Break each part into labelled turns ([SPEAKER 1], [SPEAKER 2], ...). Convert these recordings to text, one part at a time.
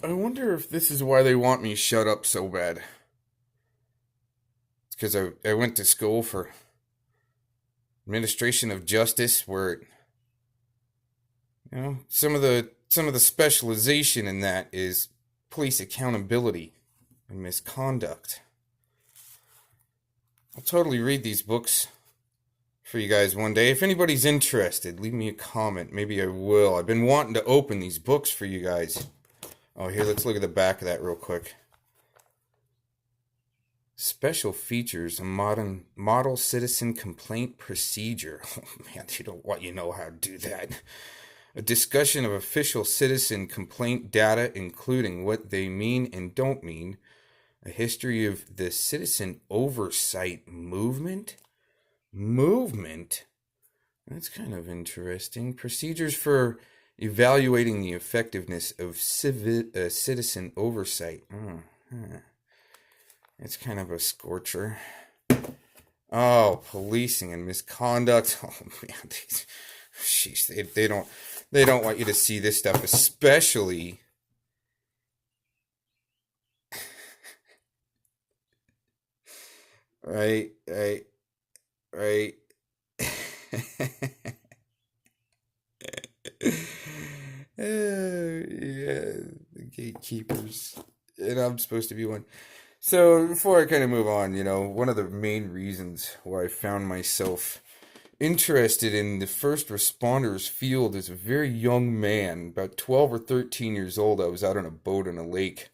[SPEAKER 1] I wonder if this is why they want me shut up so bad. It's because I went to school for administration of justice, where some of the specialization in that is police accountability and misconduct. I'll totally read these books for you guys one day. If anybody's interested, leave me a comment. Maybe I will. I've been wanting to open these books for you guys. Oh, here, let's look at the back of that real quick. Special features, a model citizen complaint procedure. Oh man, you know how to do that. A discussion of official citizen complaint data, including what they mean and don't mean. A history of the citizen oversight movement. That's kind of interesting. Procedures for evaluating the effectiveness of citizen oversight. It's kind of a scorcher. Oh, policing and misconduct. Oh man, they don't want you to see this stuff, especially. Right. Yeah, the gatekeepers. And I'm supposed to be one. So before I kind of move on, one of the main reasons why I found myself interested in the first responders field as a very young man, about 12 or 13 years old. I was out on a boat on a lake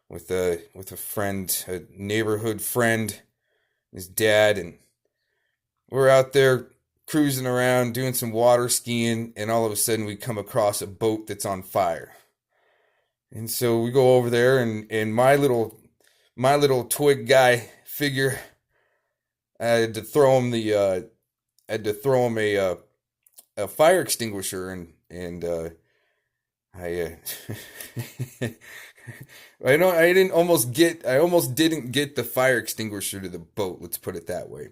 [SPEAKER 1] with a friend, a neighborhood friend, his dad, and we're out there cruising around doing some water skiing, and all of a sudden we come across a boat that's on fire. And so we go over there, and my little twig guy figure, I had to throw him a fire extinguisher, and I I almost didn't get the fire extinguisher to the boat, let's put it that way.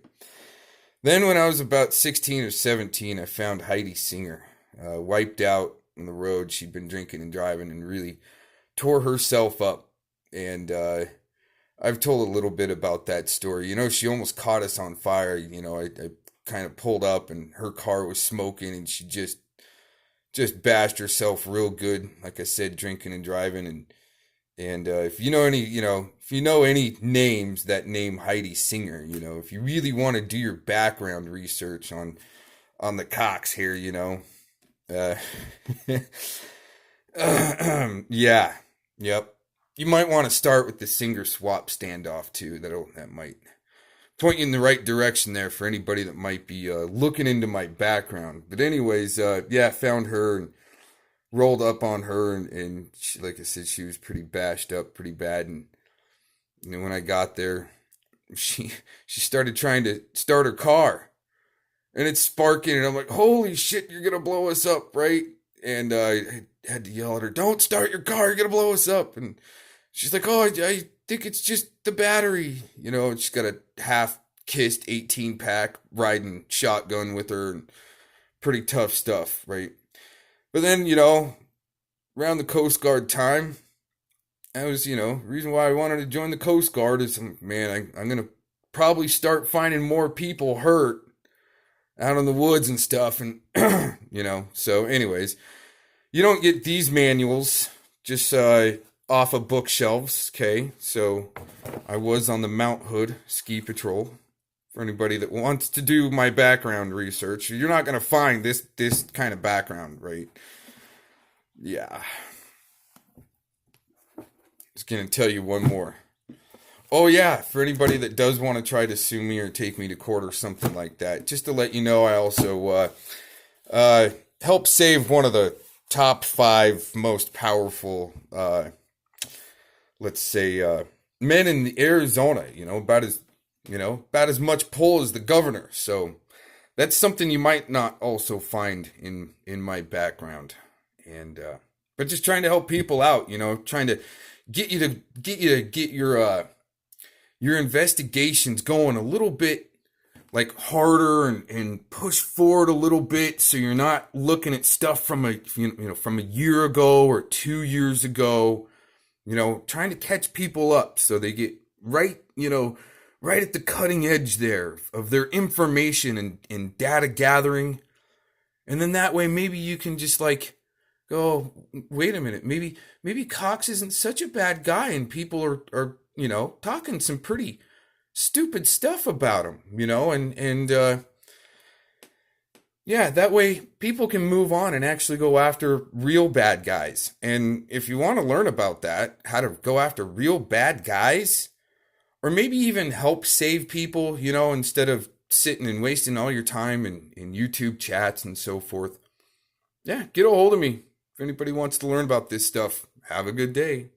[SPEAKER 1] Then when I was about 16 or 17, I found Heidi Singer, wiped out on the road. She'd been drinking and driving and really tore herself up. And I've told a little bit about that story. She almost caught us on fire. I kind of pulled up and her car was smoking, and she just bashed herself real good. Like I said, drinking and driving. And if you know any names that name Heidi Singer, if you really want to do your background research on the Cox here, yeah, yep. You might want to start with the Singer swap standoff too. That might point you in the right direction there for anybody that might be looking into my background. But anyways, found her and rolled up on her, and she, like I said, she was pretty bashed up pretty bad. And when I got there, she started trying to start her car, and it's sparking, and I'm like, holy shit, you're gonna blow us up, right? And I had to yell at her, don't start your car, you're gonna blow us up. And she's like, oh, I think it's just the battery, and she's got a half-kissed 18-pack riding shotgun with her, and pretty tough stuff, right? But then, around the Coast Guard time, that was, reason why I wanted to join the Coast Guard is, man, I'm going to probably start finding more people hurt out in the woods and stuff. And, so anyways, you don't get these manuals just off of bookshelves, okay? So I was on the Mount Hood Ski Patrol. For anybody that wants to do my background research, you're not going to find this kind of background, right? Yeah. Just going to tell you one more. Oh yeah, for anybody that does want to try to sue me or take me to court or something like that, just to let you know, I also helped save one of the top 5 most powerful, let's say, men in Arizona, about as much pull as the governor. So that's something you might not also find in my background. And but just trying to help people out, trying to get you to get your investigations going a little bit like harder and push forward a little bit so you're not looking at stuff from from a year ago or 2 years ago, trying to catch people up so they get right, right at the cutting edge there of their information and data gathering. And then that way maybe you can just like go, wait a minute, maybe Cox isn't such a bad guy and people are talking some pretty stupid stuff about him, and yeah, that way people can move on and actually go after real bad guys. And if you want to learn about that, how to go after real bad guys, or maybe even help save people, instead of sitting and wasting all your time in YouTube chats and so forth, yeah, get a hold of me. If anybody wants to learn about this stuff, have a good day.